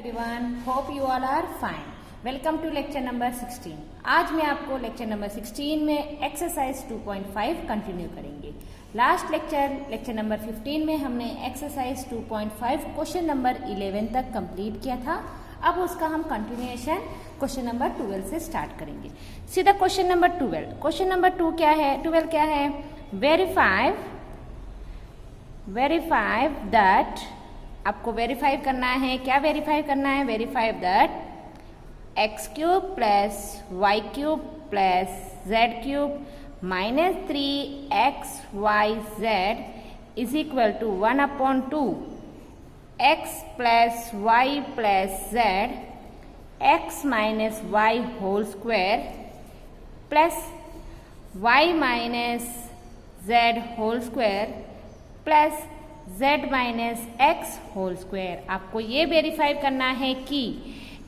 Everyone, hope you all are fine. Welcome to lecture number 16। आज मैं आपको lecture number 16 में एक्सरसाइज 2.5 कंटिन्यू करेंगे। लास्ट लेक्चर नंबर 15 में हमने एक्सरसाइज 2.5 क्वेश्चन नंबर 11 तक कंप्लीट किया था। अब उसका हम कंटिन्यूएशन क्वेश्चन नंबर 12 से स्टार्ट करेंगे। सीधा क्वेश्चन नंबर 12। क्वेश्चन नंबर 2 क्या है? 12 क्या है? वेरीफाई दैट, आपको वेरीफाई करना है। क्या वेरीफाई करना है? Verify that x cube plus y cube plus z cube minus 3x y z is equal to 1/2 x plus Y plus z x minus y whole square plus y minus z whole square plus z minus x whole square. आपको ये verify करना है कि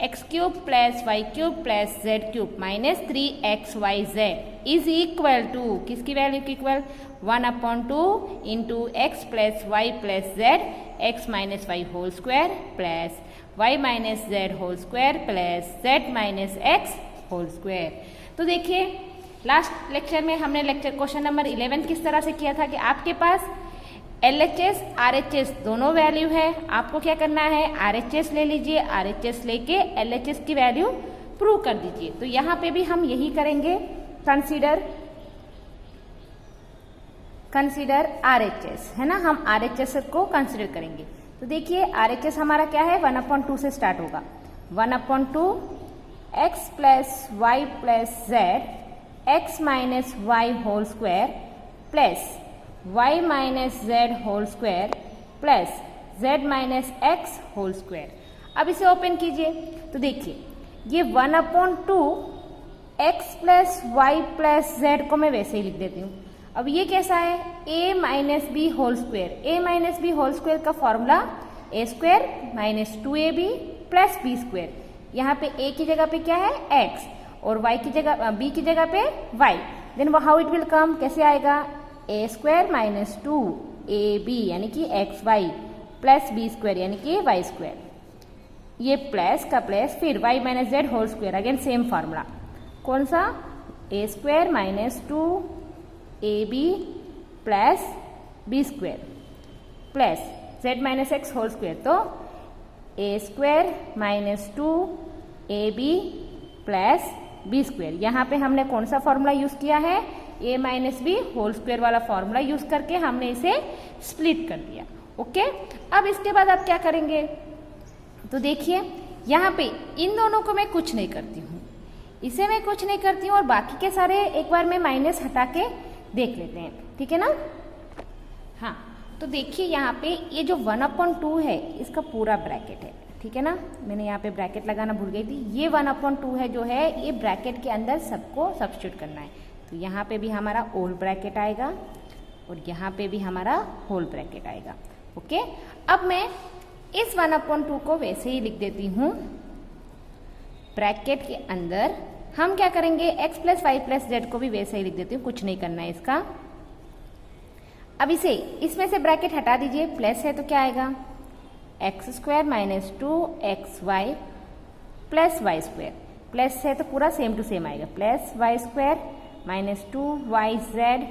x cube plus y cube plus z cube minus 3x y z is equal to, किसकी वैल्यू की इक्वल? 1/2 into x plus Y plus z x minus y whole square plus y minus z whole square plus z minus x whole square. तो देखिए, last lecture में हमने question number 11 किस तरह से किया था कि आपके पास LHS RHS दोनों वैल्यू है। आपको क्या करना है? RHS ले लीजिए, RHS लेके LHS की वैल्यू प्रूव कर दीजिए। तो यहाँ पे भी हम यही करेंगे, कंसीडर RHS, है ना। हम RHS को कंसीडर करेंगे। तो देखिए, RHS हमारा क्या है? 1/2 से स्टार्ट होगा। 1/2 x plus Y plus z x minus y whole square plus y minus z whole square plus z minus x whole square. अब इसे ओपन कीजिए तो देखिए, ये 1/2 x plus Y plus z को मैं वैसे ही लिख देती हूँ। अब ये कैसा है? a minus B whole square. a minus B whole square का formula a square minus 2ab plus B square. यहाँ पे a की जगह पे क्या है? x, और y की जगह b की जगह पे y। Then how it will come, कैसे आएगा? a स्क्वायर माइनस 2ab यानी कि x y plus B square यानी कि वाई स्क्वायर। ये प्लस का प्लस, फिर y minus z whole square, again same formula. कौन सा? a square minus 2ab plus B square plus z minus x whole square. तो a square minus 2ab plus B square. यहाँ पे हमने कौन सा फॉर्मूला यूज किया है? a minus B whole square वाला फॉर्मूला यूज करके हमने इसे स्प्लिट कर दिया। ओके, अब इसके बाद आप क्या करेंगे? तो देखिए, यहाँ पे इन दोनों को मैं कुछ नहीं करती हूँ, इसे मैं कुछ नहीं करती हूँ, और बाकी के सारे एक बार मैं माइनस हटा के देख लेते हैं, ठीक है ना। हाँ, तो देखिए यहाँ पे ये जो 1/2 है इसका पूरा ब्रैकेट है, ठीक है ना। मैंने यहाँ पे ब्रैकेट लगाना भूल गई थी। ये 1/2 है जो है, ये ब्रैकेट के अंदर सबको सब्स्टिट्यूट करना है। तो यहाँ पे भी हमारा ओल्ड ब्रैकेट आएगा और यहाँ पे भी हमारा होल ब्रैकेट आएगा। ओके, अब मैं इस 1/2 को वैसे ही लिख देती हूँ ब्रैकेट के अंदर। हम क्या करेंगे? x plus Y plus z को भी वैसे ही लिख देती हूँ, कुछ नहीं करना है इसका। अब इसमें से ब्रैकेट हटा दीजिए, प्लस है तो क्या आएगा? X square minus 2xy plus y square, plus है तो पूरा सेम टू सेम आएगा, plus y square minus 2yz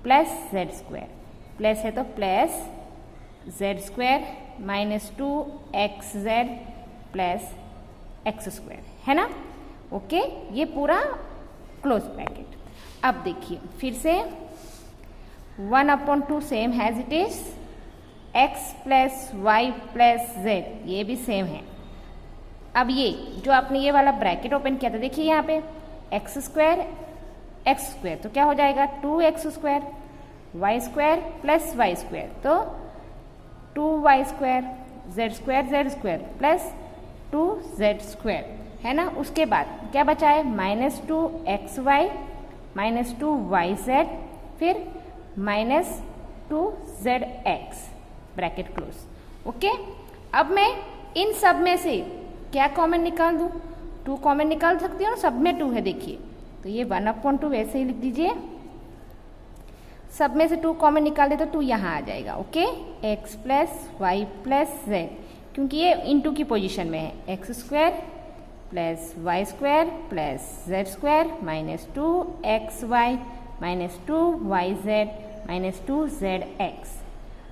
plus z square, plus है तो plus z square minus 2xz plus x square, है ना। ओके, ये पूरा क्लोज ब्रैकेट। अब देखिए फिर से 1/2 same has it is, x plus Y plus z ये भी सेम है। अब ये जो आपने ये वाला ब्रैकेट ओपन किया था, देखिए यहाँ पे एक्स स्क्वायर तो क्या हो जाएगा? 2x square, y square plus y square तो 2y square, z square plus 2z square, है ना। उसके बाद क्या बचा है? माइनस 2xy माइनस 2yz फिर minus 2zx, bracket close. Okay, अब मैं इन सब में से क्या कॉमन निकाल दूं? 2 कॉमन निकाल सकती हूँ, सब में 2 है। देखिए, तो ये 1/2 वैसे ही लिख दीजिए, सब में से 2 कॉमन निकाल दे तो 2 यहाँ आ जाएगा। Okay, x plus Y plus z, क्योंकि ये इनटू की पोजीशन में है, x square plus y square plus z square minus 2xy minus 2yz minus 2zx।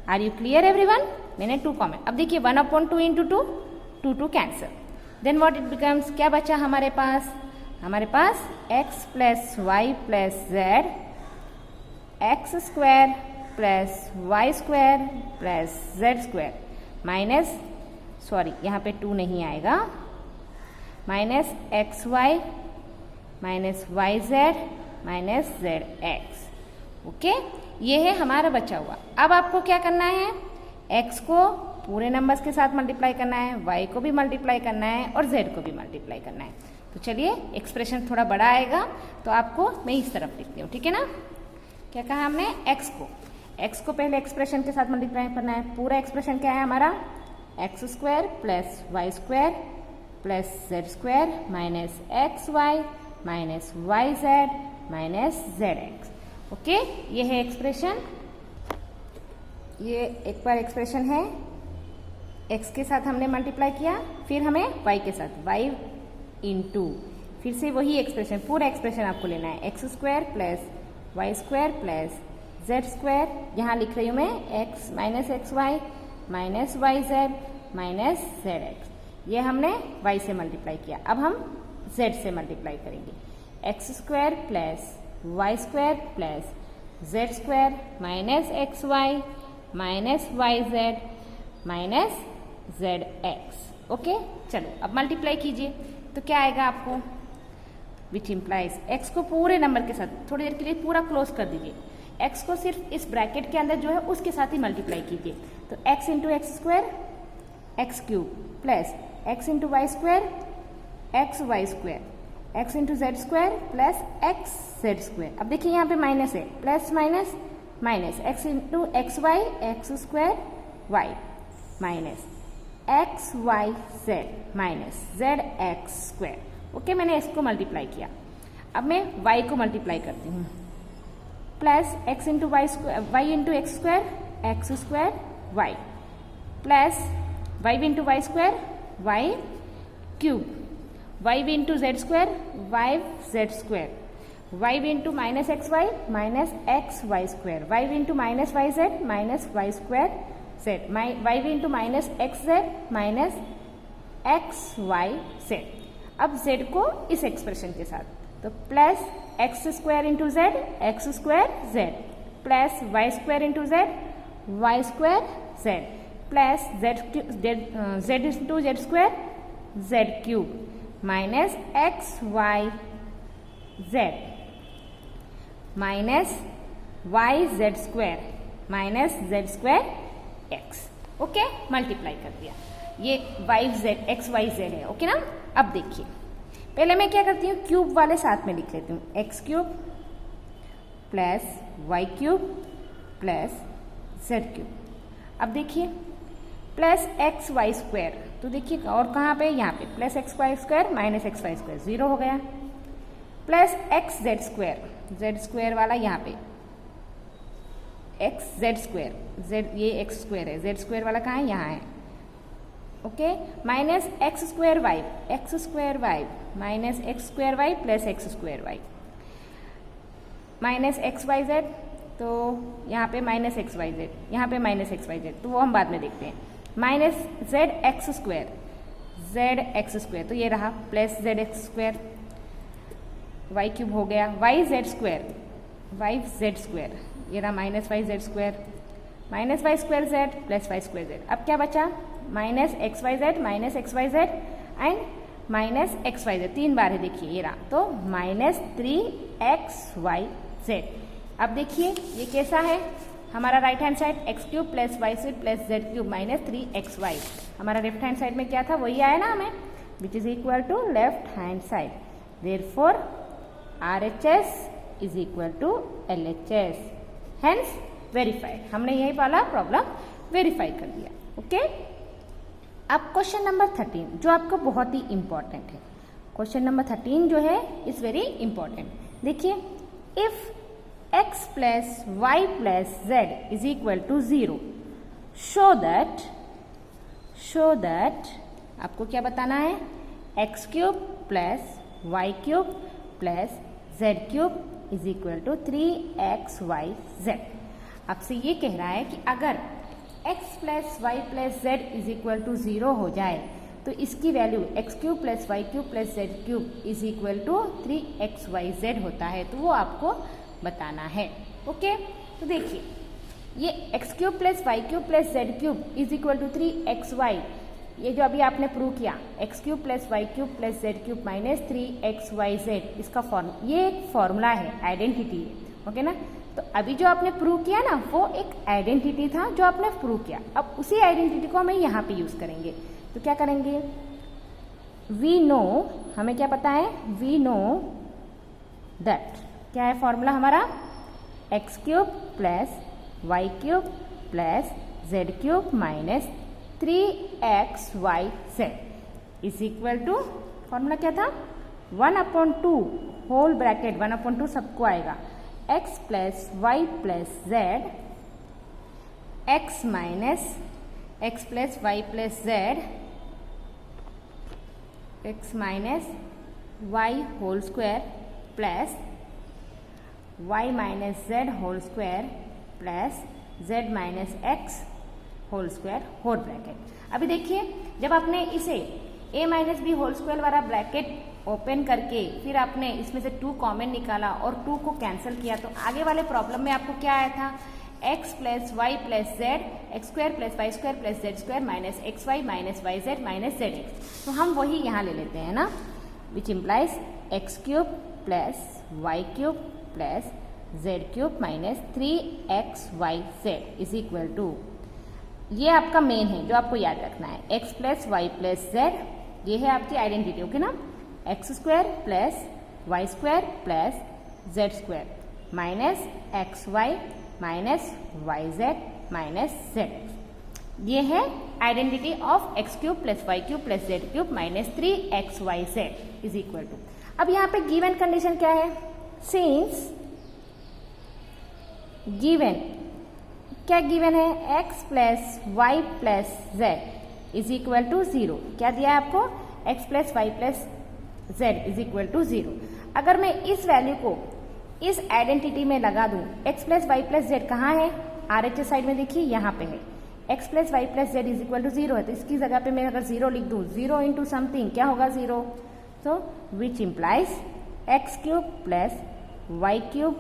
Are you clear everyone? मैंने 2 कॉमन। अब देखिए 1/2 into 2 2 cancel, then what it becomes, क्या बचा हमारे पास? हमारे पास x plus Y plus z x square plus y square plus z square minus, sorry यहाँ पे 2 नहीं आएगा, minus x y minus y z minus z x. Okay, ये है हमारा बचा हुआ। अब आपको क्या करना है, x को पूरे नंबर्स के साथ मल्टीप्लाई करना है, y को भी मल्टीप्लाई करना है और z को भी मल्टीप्लाई करना है। तो चलिए एक्सप्रेशन थोड़ा बड़ा आएगा तो आपको मैं इस तरफ लिखती हूँ, ठीक है ना। क्या कहा हमने, x को पहले एक्सप्रेशन के साथ मल्टीप्लाई करना है। पूरा एक्सप्रेशन क्या है हमारा, x square plus y square plus z square minus x y minus y z minus z x. Okay, ये है एक्सप्रेशन, ये एक बार एक्सप्रेशन है, x के साथ हमने मल्टीप्लाई किया, फिर हमें y के साथ y इंटू, फिर से वही एक्सप्रेशन, पूरा एक्सप्रेशन आपको लेना है, x square plus y square plus z square, यहाँ लिख रही हूँ मैं x minus x y minus y z minus z x. ये हमने y से मल्टीप्लाई किया, अब हम z से मल्टीप्लाई करेंगे, x square plus y square plus z square minus x y minus y z minus z x. Okay, चलो अब मल्टीप्लाई कीजिए तो क्या आएगा आपको, विच इम्प्लाइज x को पूरे नंबर के साथ थोड़ी देर के लिए पूरा क्लोज कर दीजिए, x को सिर्फ इस ब्रैकेट के अंदर जो है उसके साथ ही मल्टीप्लाई कीजिए। तो x into x square x cube plus x into y square x y square x into z square plus x z square. अब देखिए यहाँ पे माइनस है, plus minus minus, x into x y x square y minus x y z minus z x square. Okay, मैंने इसको multiply किया, अब मैं y को मल्टीप्लाई करती हूँ, plus x into y square y into x square x square y plus y into y square y cube, y we into z square y z square, y we into minus x y minus x y square, y we into minus y z minus y square z, y we into minus x z minus x y z. अब z को इस expression के साथ, तो plus x square into z x square z plus y square into z y square z plus z into z square z cube minus x y z minus y z square minus z square x. Okay, multiply कर दिया, ये y z x y z है। Okay ना। अब देखिए, पहले मैं क्या करती हूँ, क्यूब वाले साथ में लिख लेती हूँ, x cube plus y cube plus z cube. अब देखिए प्लस एक्स वाई स्क्वायर, तो देखिए और कहाँ पे, यहाँ पे plus x y square minus x y square 0 हो गया, प्लस एक्स जेड स्क्वायर वाला यहाँ पे एक्स जेड स्क्वायर, जेड ये एक्स स्क्वायर है, जेड स्क्वायर वाला कहाँ है, यहाँ है। Okay, minus x square y minus x square y plus x square y minus x y z, तो यहाँ पे माइनस एक्स वाई जेड, यहाँ पे माइनस एक्स वाई जेड, तो वो हम बाद में देखते हैं। माइनस जेड एक्स स्क्वायर, तो ये रहा plus z x square, y cube हो गया, वाई जेड स्क्वायर, ये रहा minus y z square, minus y square z plus y square z. अब क्या बचा, minus x y z and minus x y z, 3 बार है, देखिए ये रहा, तो माइनस 3xyz। अब देखिए ये कैसा है, हमारा right hand side x cube plus y square plus z cube minus 3xy, हमारा लेफ्ट हैंड साइड में क्या था वही आया ना हमें, which is equal to left hand side, therefore RHS is equal to LHS, hence verified. हमने यही वाला प्रॉब्लम वेरीफाई कर दिया। ओके, अब क्वेश्चन नंबर 13 जो आपको बहुत ही इंपॉर्टेंट है, क्वेश्चन नंबर 13 जो है इज वेरी इंपॉर्टेंट। देखिए, if x plus Y plus z is equal to 0, show show that आपको क्या बताना है, x cube plus y cube plus z cube is equal to 3xyz। आपसे ये कह रहा है कि अगर x plus Y plus z is equal to 0 हो जाए तो इसकी value x cube plus y cube plus z cube is equal to 3xyz होता है, तो वो आपको बताना है। ओके, तो देखिए ये x cube plus y cube plus z cube is equal to 3xy, ये जो अभी आपने प्रूव किया x cube plus y cube plus z cube minus 3xyz, इसका ये एक फॉर्मूला है, आइडेंटिटी है। ओके ना, तो अभी जो आपने प्रूव किया ना वो एक आइडेंटिटी था जो आपने प्रूव किया। अब उसी आइडेंटिटी को हमें यहाँ पे यूज करेंगे, तो क्या करेंगे, वी नो, हमें क्या पता है, वी नो दैट, क्या है फॉर्मूला हमारा, x cube plus y cube plus z cube minus 3xyz is equal to, formula क्या था, 1/2 होल ब्रैकेट 1/2 सबको आएगा, x plus Y plus z x minus x plus Y plus z x minus y whole square plus y minus z whole square plus z minus x whole square whole bracket. अभी देखिए जब आपने इसे a minus B whole square वाला bracket open करके फिर आपने इसमें से 2 कॉमन निकाला और 2 को कैंसिल किया, तो आगे वाले प्रॉब्लम में आपको क्या आया था, x plus Y plus z x square plus y square plus z square minus x y minus y z minus z x. तो हम वही यहाँ ले लेते हैं ना, which implies x cube plus y cube plus z cube minus 3xyz is equal to, ये आपका मेन है जो आपको याद रखना है, x plus Y plus z, ये है आपकी आइडेंटिटी। ओके ना, x square plus y square plus z square minus x y minus y z minus z, ये है identity of x cube plus y cube plus z cube minus 3xyz is equal to. अब यहाँ पे given condition क्या है, since given, क्या given है, x plus Y plus z is equal to 0, क्या दिया है आपको, x plus Y plus z is equal to 0। अगर मैं इस वैल्यू को इस आइडेंटिटी में लगा दूं, x plus Y plus z कहाँ है, RHS साइड में देखिए यहाँ पे है, x plus Y plus z is equal to 0 है, तो इसकी जगह पे मैं अगर 0 लिख दूं, 0 इंटू समथिंग क्या होगा 0, तो which implies x cube plus y cube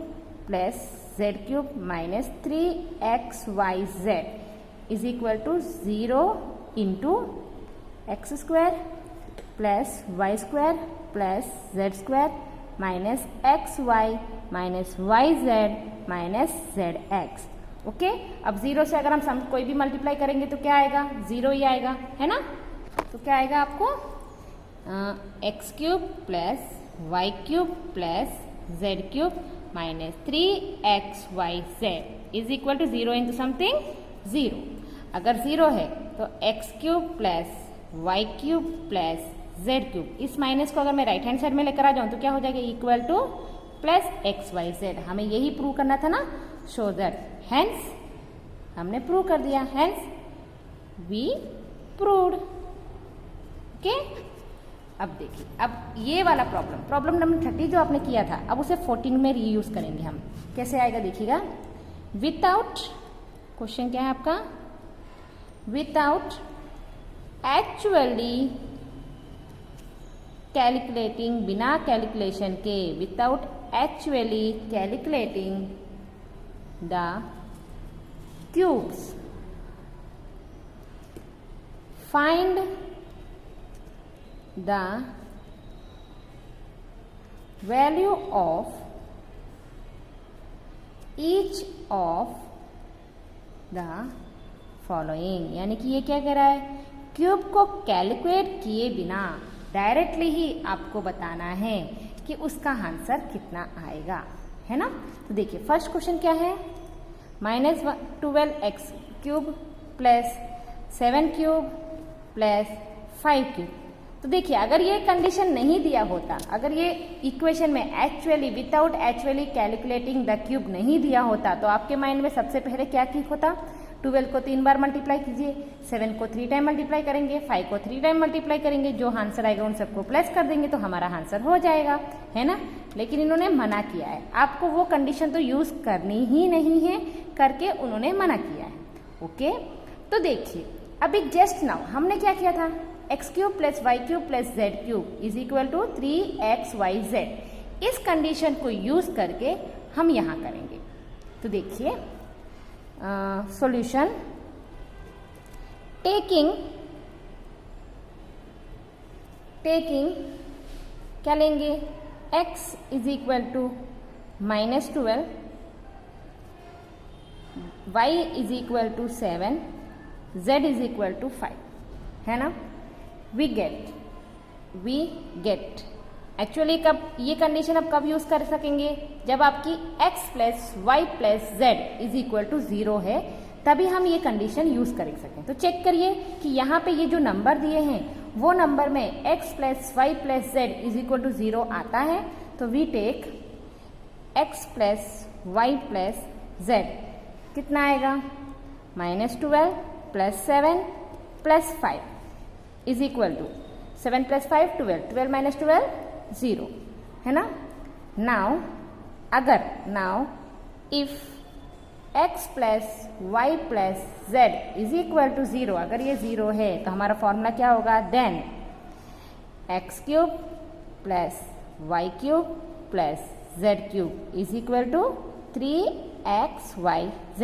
plus z cube minus 3xyz is equal to 0 into x square plus y square plus z square minus x y minus y z minus z x. Okay, अब 0 से अगर हम कोई भी multiply करेंगे तो क्या आएगा, 0 ही आएगा, है ना। तो क्या आएगा आपको, x cube plus y cube plus z cube minus 3xyz is equal to 0 into something 0। अगर 0 है तो x cube plus y cube plus z cube, इस माइनस को अगर मैं राइट हैंड साइड में लेकर आ जाऊं तो क्या हो जाएगा, इक्वल टू प्लस xyz। हमें यही प्रूव करना था ना, शो दैट, हेंस हमने प्रूव कर दिया, हेंस वी प्रूव्ड। ओके, अब देखिए, अब ये वाला प्रॉब्लम नंबर 30 जो आपने किया था, अब उसे 14 में रीयूज करेंगे हम। कैसे आएगा देखिएगा, विदाउट, क्वेश्चन क्या है आपका, विदाउट एक्चुअली कैलकुलेटिंग, बिना कैलकुलेशन के, without actually calculating the cubes, find the value of each of the following। यानी कि ये क्या कह रहा है, क्यूब को कैलकुलेट किए बिना डायरेक्टली ही आपको बताना है कि उसका आंसर कितना आएगा, है ना। तो देखिए फर्स्ट क्वेश्चन क्या है, minus 12x cube plus 7 cube plus 5 cube. तो देखिए अगर ये कंडीशन नहीं दिया होता, अगर ये इक्वेशन में actually without actually calculating the cube नहीं दिया होता, तो आपके माइंड में सबसे पहले क्या क्लिक होता, 12 को 3 बार मल्टीप्लाई कीजिए, 7 को 3 टाइम मल्टीप्लाई करेंगे, 5 को 3 टाइम मल्टीप्लाई करेंगे, जो आंसर आएगा उन सबको प्लस कर देंगे तो हमारा आंसर हो जाएगा, है ना। लेकिन इन्होंने मना किया है, आपको वो कंडीशन तो यूज करनी ही नहीं है, करके उन्होंने मना किया है। ओके, तो देखिए अभी जस्ट नाउ हमने क्या किया था, x cube plus y cube plus z cube is equal to 3xyz। इस कंडीशन को यूज करके हम यहां करेंगे। तो देखिए सॉल्यूशन, टेकिंग क्या लेंगे, x is equal to -12, y is equal to 7, z is equal to 5, है ना। वी गेट एक्चुअली कब ये कंडीशन आप कब यूज कर सकेंगे, जब आपकी x plus Y plus z is equal to 0 है, तभी हम ये कंडीशन यूज कर सकें। तो चेक करिए कि यहाँ पे ये जो नंबर दिए हैं वो नंबर में x plus Y plus z is equal to 0 आता है, तो we take x plus Y plus z, कितना आएगा, -12 plus 7 plus 5 is equal to 7 plus 5 12, 12 minus 12 0, है ना। Now if x plus Y plus z is equal to 0, अगर ये 0 है तो हमारा फॉर्मूला क्या होगा, then x cube plus y cube plus z cube is equal to 3xyz।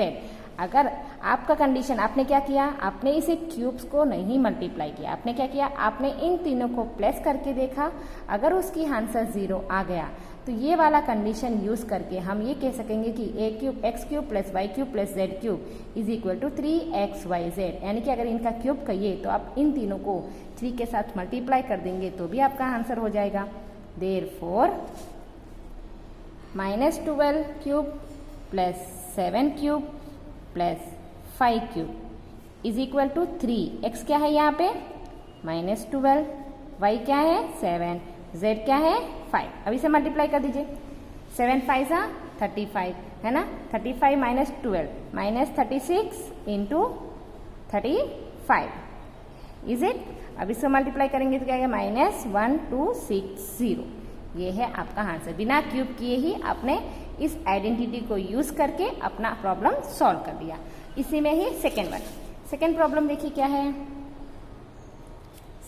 अगर आपका कंडीशन, आपने क्या किया, आपने इसे क्यूब्स को नहीं मल्टीप्लाई किया, आपने क्या किया, आपने इन तीनों को प्लस करके देखा, अगर उसकी आंसर 0 आ गया तो ये वाला कंडीशन यूज करके हम ये कह सकेंगे कि x cube plus y cube plus z cube is equal to 3xyz। यानी कि अगर इनका क्यूब कहिए तो आप इन तीनों को 3 के साथ मल्टीप्लाई कर देंगे तो भी आपका आंसर हो जाएगा। Therefore -12 cube plus 7 cube plus 5 cube is equal to 3। x क्या है यहाँ पे, -12, y क्या है 7, z क्या है 5। अब इसे मल्टीप्लाई कर दीजिए, 7 5 सा 35, है ना। 35 minus 12 minus 36 into 35 is it. अब इसको मल्टीप्लाई करेंगे तो क्या आएगा, -1260। ये है आपका आंसर, बिना क्यूब किए ही आपने इस आइडेंटिटी को यूज करके अपना प्रॉब्लम सॉल्व कर दिया। इसी में ही सेकेंड प्रॉब्लम देखिए क्या है।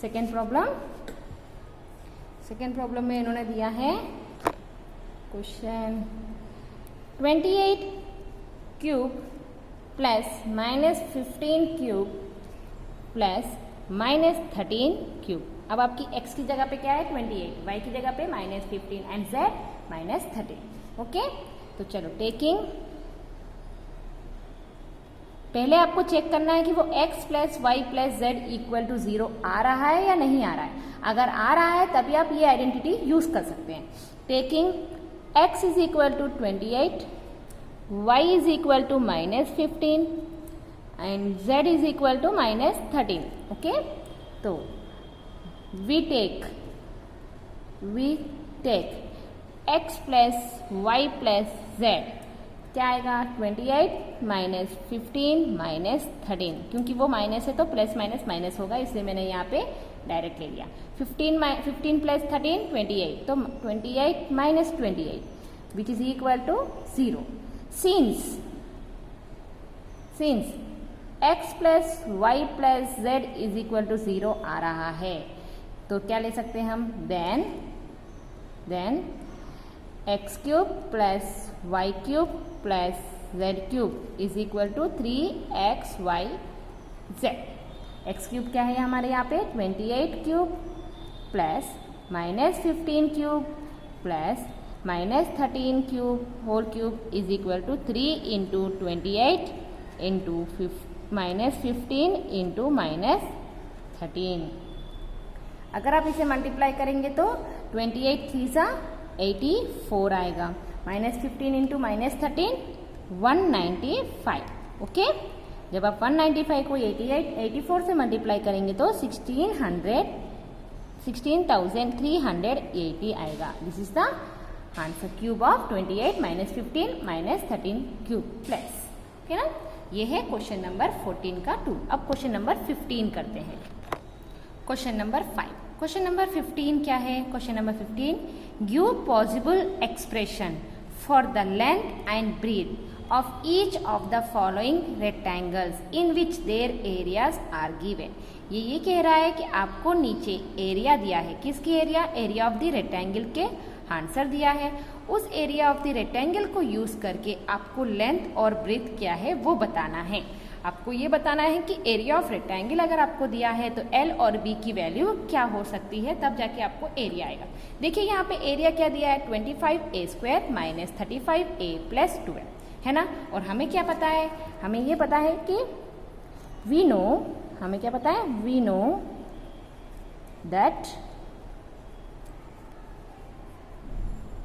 सेकेंड प्रॉब्लम में इन्होंने दिया है question 28 cube plus -15 cube plus -13 cube. अब आपकी x की जगह पे क्या है 28, y की जगह पे -15 एंड z -13। ओके, तो चलो टेकिंग, पहले आपको चेक करना है कि वो x plus Y plus z equal to 0 आ रहा है या नहीं आ रहा है। अगर आ रहा है तभी आप ये आइडेंटिटी यूज कर सकते हैं। Taking x is equal to 28, y is equal to -15 and z is equal to -13। Okay, तो we take x plus Y plus Z, क्या आएगा 28 -15 -13, क्योंकि वो माइनस है तो प्लस माइनस माइनस होगा, इसलिए मैंने यहाँ पे डायरेक्ट ले लिया। 15 प्लस 13 28, तो 28 minus 28 which is equal to 0। Since x plus Y plus z is equal to 0 आ रहा है, तो क्या ले सकते हैं हम, then x cube plus y cube plus z cube is equal to 3xyz। x cube क्या है हमारे यहाँ पे 28 cube plus -15 cube plus -13 cube whole cube is equal to 3 into 28 into -15 into -13। अगर आप इसे मल्टीप्लाई करेंगे तो 28 3 सा 84 आएगा, -15 इंटू -13 195। ओके, जब आप 195 को 84 से मल्टीप्लाई करेंगे तो 16,380 आएगा। This is the answer, cube of 28 -15 -13 cube plus, okay ना। ये है क्वेश्चन नंबर 14 का 2। अब क्वेश्चन नंबर 15 करते हैं। Question number 5। क्वेश्चन नंबर 15 क्या है? Question number 15, give possible expression for the length and breadth of each of the following rectangles in which their areas are given. ये कह रहा है कि आपको नीचे एरिया दिया है। किसकी area? Area of the rectangle के आंसर दिया है। उस एरिया ऑफ द रेक्टेंगल को यूज करके आपको लेंथ और ब्रीथ क्या है वो बताना है। आपको ये बताना है कि एरिया ऑफ रेक्टेंगल अगर आपको दिया है तो एल और बी की वैल्यू क्या हो सकती है, तब जाके आपको एरिया आएगा। देखिए यहाँ पे एरिया क्या दिया है? 25a² माइनस 35a प्लस 12 है ना। और हमें क्या पता है? हमें ये पता है कि वी नो, हमें क्या पता है? We know that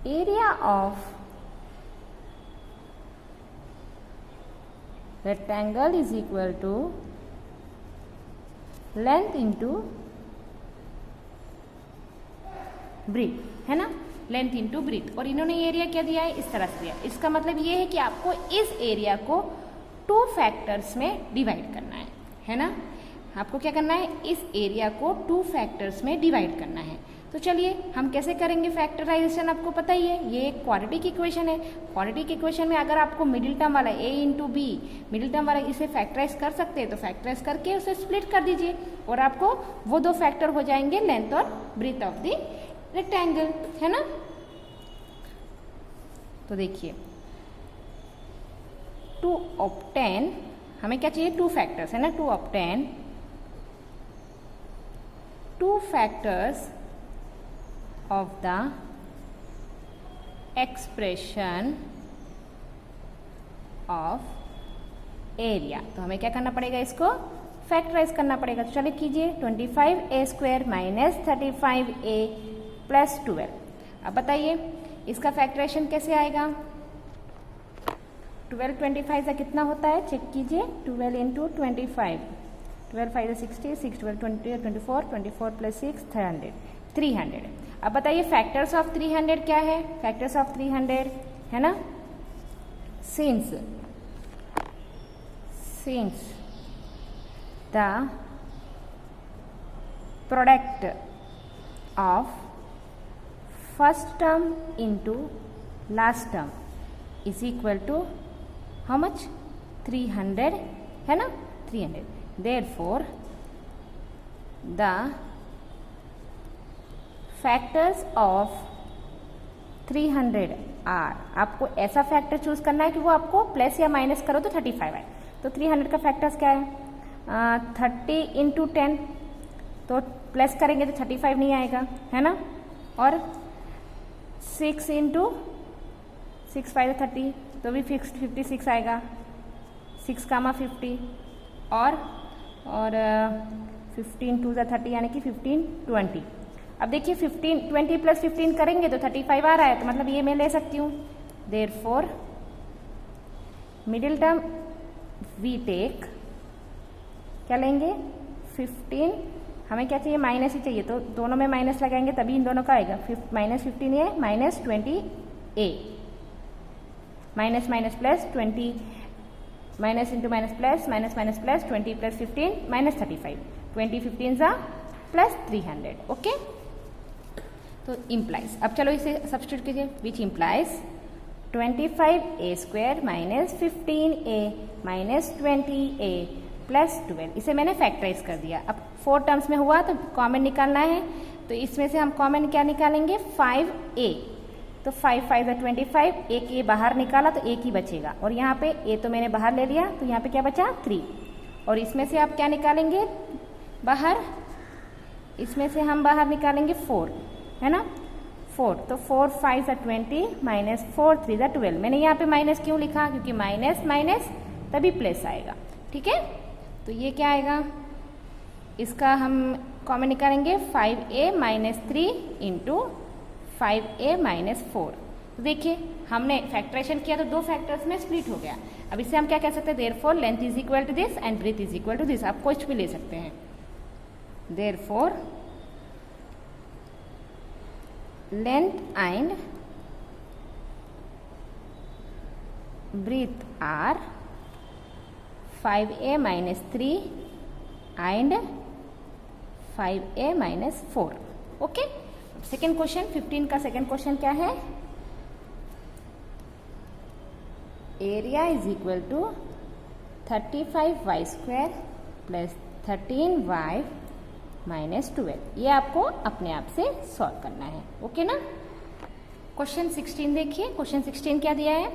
area of rectangle is equal to length into breadth है ना, लेंथ इंटू ब्रीथ। और इन्होंने एरिया क्या दिया है? इस तरह से दिया। इसका मतलब ये है कि आपको इस एरिया को 2 फैक्टर्स में डिवाइड करना है ना। आपको क्या करना है? इस एरिया को 2 फैक्टर्स में डिवाइड करना है। तो चलिए हम कैसे करेंगे फैक्टराइजेशन, आपको पता ही है, ये एक क्वाड्रेटिक इक्वेशन है। क्वाड्रेटिक इक्वेशन में अगर आपको मिडिल टर्म वाला a into b, middle term वाला इसे फैक्टराइज कर सकते हैं तो फैक्टराइज करके उसे स्प्लिट कर दीजिए और आपको वो 2 फैक्टर हो जाएंगे लेंथ और ब्रीथ ऑफ द रेक्टेंगल, है ना। तो देखिए टू ऑब्टेन, हमें क्या चाहिए? 2 फैक्टर्स है ना। To obtain 2 factors of the expression of area, तो हमें क्या करना पड़ेगा? इसको फैक्टराइज करना पड़ेगा। तो चलिए कीजिए 25a² माइनस 35a प्लस 12। अब बताइए इसका फैक्टराइजेशन कैसे आएगा? 12 25 से कितना होता है? चेक कीजिए। 12 इंटू 25, 12 5 60, 6 12 20 24, 24 प्लस 6 300। अब बताइए फैक्टर्स ऑफ 300 क्या है? फैक्टर्स ऑफ 300 है ना, since the product of first term into last term is equal to how much? 300 है ना, 300। Therefore the factors of 300 are, आपको ऐसा फैक्टर चूज करना है कि वो आपको प्लस या माइनस करो तो 35 आए। तो 300 का फैक्टर्स क्या है? 30 इंटू 10, तो प्लस करेंगे तो 35 नहीं आएगा, है ना। और 6 इंटू 6 5 30, तो भी 56 आएगा। 6 कामा 50 और 15 2 30 यानी कि 15 20। अब देखिए 15 20 प्लस 15 करेंगे तो 35 आ रहा है, तो मतलब ये मैं ले सकती हूँ। Therefore middle term we take, क्या लेंगे? 15, हमें क्या चाहिए? माइनस ही चाहिए, तो दोनों में माइनस लगाएंगे तभी इन दोनों का आएगा। माइनस 15 है minus 20a, minus minus plus 20, minus into minus plus, minus minus plus 20 plus 15 minus 35, 20 15 सा प्लस 300। ओके, तो इम्प्लाइज, अब चलो इसे सब्स्टिट्यूट कीजिए, which implies 25a² minus 15a minus 20a plus 12। इसे मैंने फैक्टराइज कर दिया। अब 4 टर्म्स में हुआ तो कॉमन निकालना है, तो इसमें से हम कॉमन क्या निकालेंगे? 5a, तो 5 5 25, एक ये बाहर निकाला तो एक ही बचेगा, और यहाँ पे a तो मैंने बाहर ले लिया, तो यहाँ पे क्या बचा? 3। और इसमें से आप क्या निकालेंगे बाहर? इसमें से हम बाहर निकालेंगे 4, है ना, 4। तो 4 5 20 माइनस 4 3 12। मैंने यहाँ पे माइनस क्यों लिखा? क्योंकि माइनस माइनस तभी प्लस आएगा, ठीक है। तो ये क्या आएगा? इसका हम कॉमन निकालेंगे 5a minus 3 into 5a minus 4। तो देखिए हमने फैक्टराइजेशन किया तो 2 फैक्टर्स में स्प्लिट हो गया। अब इससे हम क्या कह सकते हैं? Therefore length is equal to this and breadth is equal to this. आप कुछ भी ले सकते हैं। Therefore length and breadth are 5a minus 3 and 5a minus 4. Okay, second question 15 का सेकेंड क्वेश्चन क्या है? Area is equal to 35y square plus 13y minus 12। ये आपको अपने आप से सॉल्व करना है। ओके ना? क्वेश्चन 16 देखिए। क्वेश्चन 16 क्या दिया है?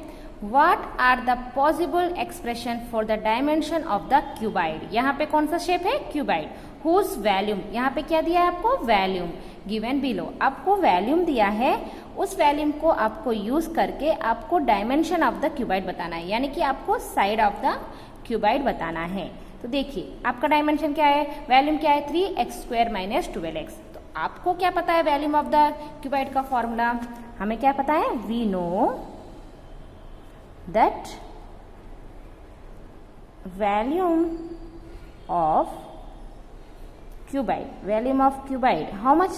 What are the possible expression for the dimension of the cuboid? यहाँ पे कौन सा शेप है? क्यूबाइड। Whose वैल्यूम, यहाँ पे क्या दिया है आपको? Volume given below. आपको वैल्यूम दिया है, उस वैल्यूम को आपको यूज करके आपको डायमेंशन ऑफ द क्यूबाइड बताना है, यानी कि आपको साइड ऑफ द क्यूबाइड बताना है। तो देखिए आपका डायमेंशन क्या है? वैल्यूम क्या है? 3x square minus 12x। तो आपको क्या पता है वैल्यूम ऑफ द क्यूबाइड का फॉर्मूला? हमें क्या पता है? We know that volume of cuboid how much?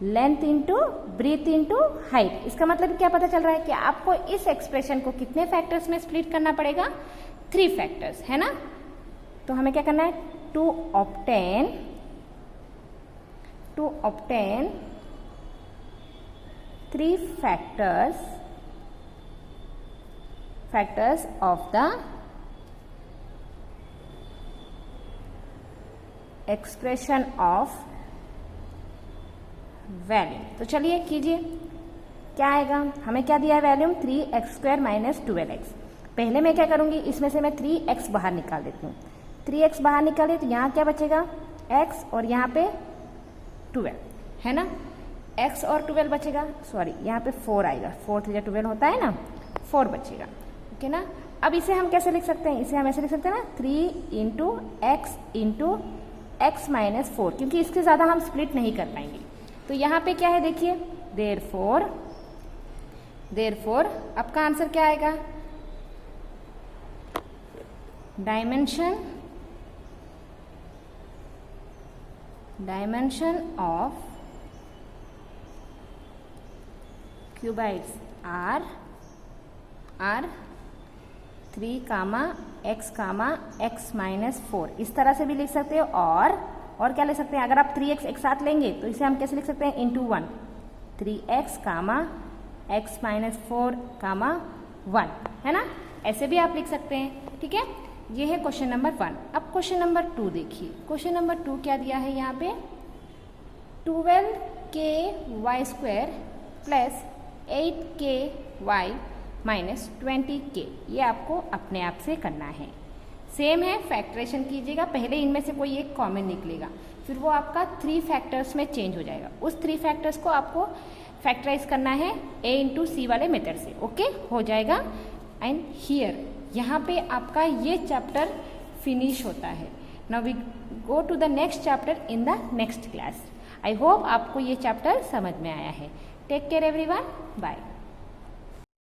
Length into breadth into height. इसका मतलब क्या पता चल रहा है कि आपको इस एक्सप्रेशन को कितने फैक्टर्स में स्प्लिट करना पड़ेगा? 3 फैक्टर्स, है ना? तो हमें क्या करना है? To obtain 3 factors of the expression of volume. तो चलिए कीजिए, क्या आएगा? हमें क्या दिया है volume? 3x square minus 12x। पहले मैं क्या करूंगी, इसमें से मैं 3x बाहर निकाल देती हूँ। 3x बाहर निकाले तो यहाँ क्या बचेगा? x और यहाँ पे 12, है ना? x और 12 बचेगा, सॉरी यहाँ पे 4 आएगा, 4 3 12 होता है ना, 4 बचेगा। ओके ना? अब इसे हम कैसे लिख सकते हैं? इसे हम ऐसे लिख सकते हैं ना, 3 इंटू x माइनस 4, क्योंकि इसके ज्यादा हम स्प्लिट नहीं कर पाएंगे। तो यहाँ पे क्या है देखिए, देयरफॉर आपका आंसर क्या आएगा? Dimension of cuboids are 3, x minus 4। इस तरह से भी लिख सकते हो। और क्या लिख सकते हैं? अगर आप 3x एक साथ लेंगे तो इसे हम कैसे लिख सकते हैं? इंटू 1, 3x, x माइनस 4, 1, है ना? ऐसे भी आप लिख सकते हैं। ठीक है, ये है क्वेश्चन नंबर 1। अब क्वेश्चन नंबर 2 देखिए। क्वेश्चन नंबर 2 क्या दिया है यहाँ पे? 12k square plus 8k minus 20k। ये आपको अपने आप से करना है। सेम है, फैक्टरेशन कीजिएगा। पहले इनमें से कोई एक कॉमन निकलेगा, फिर वो आपका 3 फैक्टर्स में चेंज हो जाएगा। उस 3 फैक्टर्स को आपको फैक्टराइज करना है a इंटू सी वाले मेथड से। ओके, हो जाएगा। एंड हियर यहाँ पे आपका ये चैप्टर फिनिश होता है। Now we go to the next chapter in the next class. I hope आपको ये चैप्टर समझ में आया है। Take care everyone, bye.